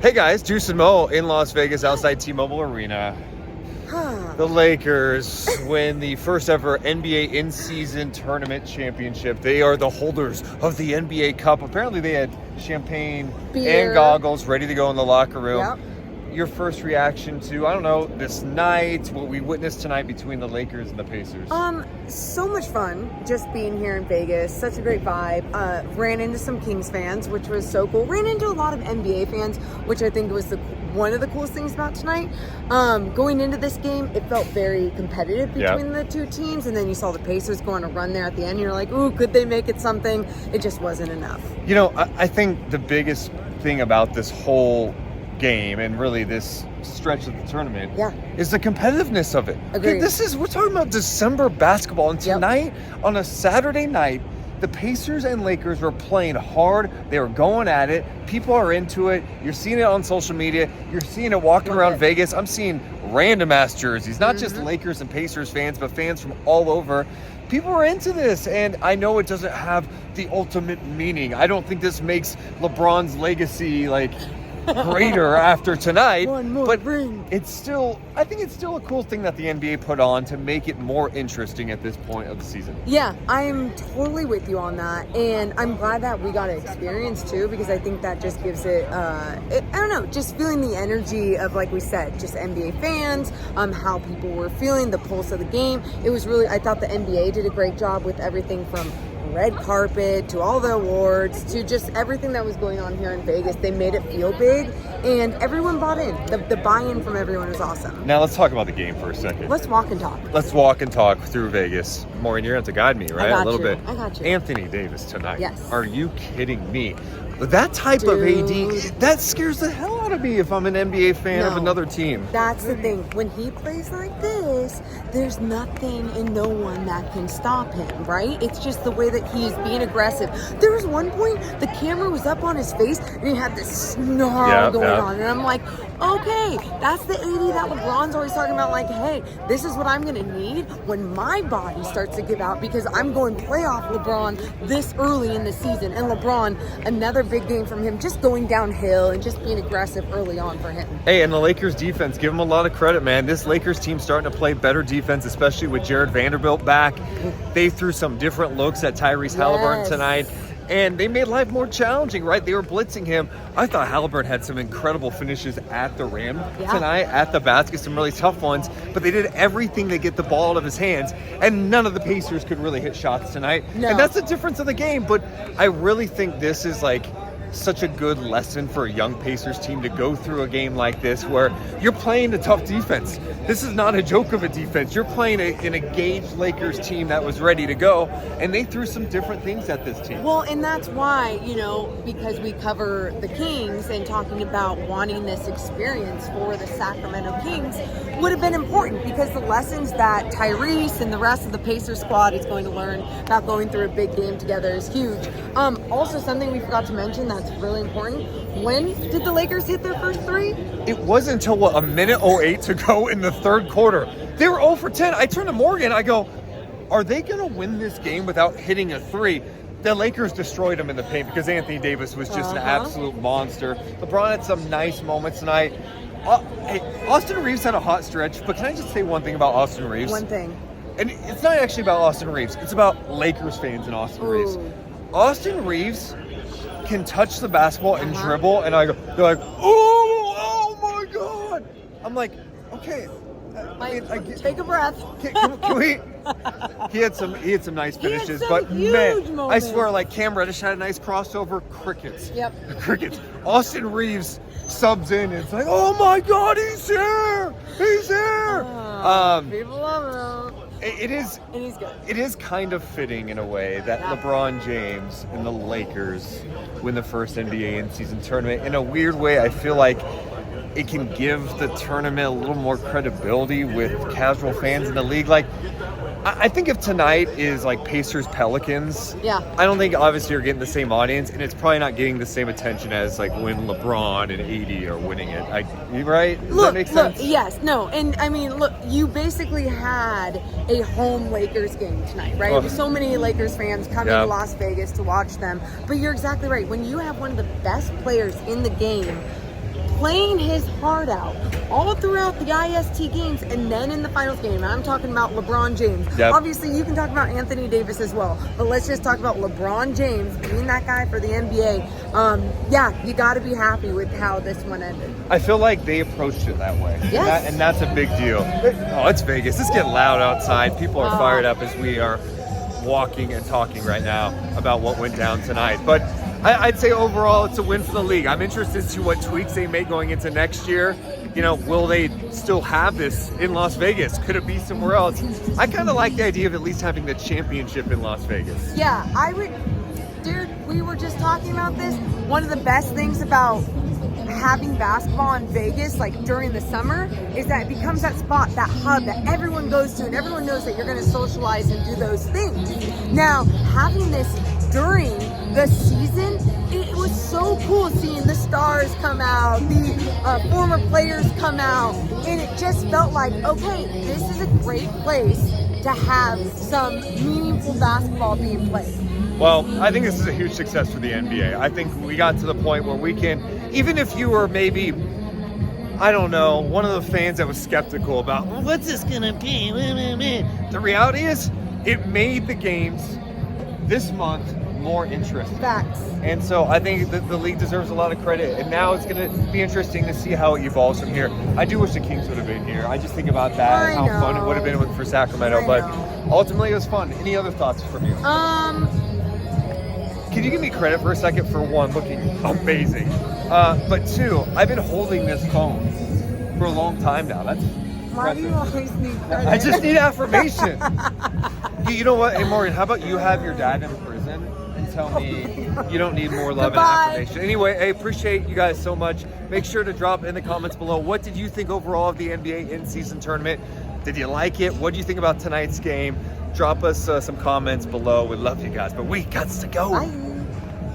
Hey guys, Deuce and Mo in Las Vegas outside T-Mobile Arena. The Lakers win the first ever NBA in-season tournament championship. They are the holders of the NBA Cup. Apparently they had champagne and goggles ready to go in the locker room. Yep. Your first reaction to, I don't know, this night, what we witnessed tonight between the Lakers and the Pacers? So much fun just being here in Vegas. Such a great vibe. Ran into some Kings fans, which was so cool. Ran into a lot of NBA fans, which I think was one of the coolest things about tonight. Going into this game, it felt very competitive between the two teams, and then you saw the Pacers go on a run there at the end. You're like, ooh, could they make it something? It just wasn't enough. You know, I think the biggest thing about this whole game and really this stretch of the tournament is the competitiveness of it. Agreed. We're talking about December basketball, and tonight on a Saturday night, the Pacers and Lakers were playing hard. They were going at it. People are into it. You're seeing it on social media. You're seeing it walking around Vegas. I'm seeing random ass jerseys, not just Lakers and Pacers fans, but fans from all over. People are into this, and I know it doesn't have the ultimate meaning. I don't think this makes LeBron's legacy greater after tonight, but I think it's still a cool thing that the NBA put on to make it more interesting at this point of the season. Yeah, I'm totally with you on that, and I'm glad that we got to experience too, because I think that just gives it, I don't know, just feeling the energy of, like we said, just NBA fans, how people were feeling, the pulse of the game. It was really, I thought the NBA did a great job with everything from red carpet to all the awards to just everything that was going on here in Vegas. They made it feel big, and everyone bought in. The buy-in from everyone was awesome. Now let's talk about the game for a second. Let's walk and talk. Let's walk and talk through Vegas. Maureen, you're going to have to guide me, right? I little bit. I got you. Anthony Davis tonight. Yes. Are you kidding me? That type of AD, that scares the hell out of me if I'm an NBA fan of another team. That's the thing. When he plays like this, there's nothing and no one that can stop him, right? It's just the way that he's being aggressive. There was one point, the camera was up on his face, and he had this snarl going on. And I'm like, okay, that's the AD that LeBron's always talking about, like, hey, this is what I'm going to need when my body starts to give out, because I'm going playoff LeBron this early in the season. And LeBron, another big game from him, just going downhill and just being aggressive early on for him. Hey, and the Lakers defense, give them a lot of credit, man. This Lakers team starting to play better defense, especially with Jared Vanderbilt back. They threw some different looks at Tyrese Halliburton tonight, and they made life more challenging, right? They were blitzing him. I thought Halliburton had some incredible finishes at the rim tonight, at the basket, some really tough ones, but they did everything to get the ball out of his hands, and none of the Pacers could really hit shots tonight. No. And that's the difference of the game, but I really think this is such a good lesson for a young Pacers team to go through a game like this where you're playing a tough defense. This is not a joke of a defense. You're playing an engaged Lakers team that was ready to go, and they threw some different things at this team. Well, and that's why, because we cover the Kings and talking about wanting this experience for the Sacramento Kings would have been important, because the lessons that Tyrese and the rest of the Pacers squad is going to learn about going through a big game together is huge. Also, something we forgot to mention that's really important. When did the Lakers hit their first three? It wasn't until, a minute 08 to go in the third quarter. They were 0 for 10. I turned to Morgan, I go, are they going to win this game without hitting a three? The Lakers destroyed them in the paint because Anthony Davis was just an absolute monster. LeBron had some nice moments tonight. Hey, Austin Reeves had a hot stretch, but can I just say one thing about Austin Reeves? One thing. And it's not actually about Austin Reeves. It's about Lakers fans and Austin Reeves. Austin Reeves can touch the basketball and dribble, and they're like, oh my God. I'm like, okay. Take a breath. Can we? He had some nice finishes, but man, I swear, Cam Reddish had a nice crossover. Crickets. Yep. Crickets. Austin Reeves subs in, and it's like, oh my God, he's here! He's here! People love him. It is. And he's good. It is kind of fitting in a way that LeBron James and the Lakers win the first NBA in-season tournament. In a weird way, I feel like it can give the tournament a little more credibility with casual fans in the league. I think if tonight is Pacers Pelicans, I don't think obviously you're getting the same audience, and it's probably not getting the same attention as when LeBron and AD are winning it. Right? Does that make sense? Yes, no, and I mean, look, you basically had a home Lakers game tonight, right? So many Lakers fans coming to Las Vegas to watch them, but you're exactly right. When you have one of the best players in the game playing his heart out all throughout the IST games and then in the finals game. I'm talking about LeBron James. Yep. Obviously, you can talk about Anthony Davis as well, but let's just talk about LeBron James being that guy for the NBA. Yeah, you got to be happy with how this one ended. I feel like they approached it that way. Yes. And that's a big deal. Oh, it's Vegas. It's getting loud outside. People are fired up as we are walking and talking right now about what went down tonight. But I'd say overall it's a win for the league. I'm interested to see what tweaks they make going into next year. You know, will they still have this in Las Vegas? Could it be somewhere else? I kind of like the idea of at least having the championship in Las Vegas. Yeah, I would. Dude, we were just talking about this. One of the best things about having basketball in Vegas, like during the summer, is that it becomes that spot, that hub that everyone goes to, and everyone knows that you're going to socialize and do those things. Now, having this during the season, it was so cool seeing the stars come out, the former players come out, and it just felt like, okay, this is a great place to have some meaningful basketball being played. Well, I think this is a huge success for the NBA. I think we got to the point where we can, even if you were maybe, I don't know, one of the fans that was skeptical about, well, what's this going to be? The reality is, it made the games this month more interesting. Facts. And so I think that the league deserves a lot of credit. And now it's going to be interesting to see how it evolves from here. I do wish the Kings would have been here. I just think about that and how fun it would have been for Sacramento. But ultimately, it was fun. Any other thoughts from you? Can you give me credit for a second for one, looking amazing? But two, I've been holding this phone for a long time now. That's Why do you always need credit? I just need affirmation. You know what? Hey, Morgan, how about you have your dad in prison and tell me you don't need more love and affirmation? Anyway, I appreciate you guys so much. Make sure to drop in the comments below. What did you think overall of the NBA in-season tournament? Did you like it? What do you think about tonight's game? Drop us some comments below. We love you guys, but we got to go. Bye.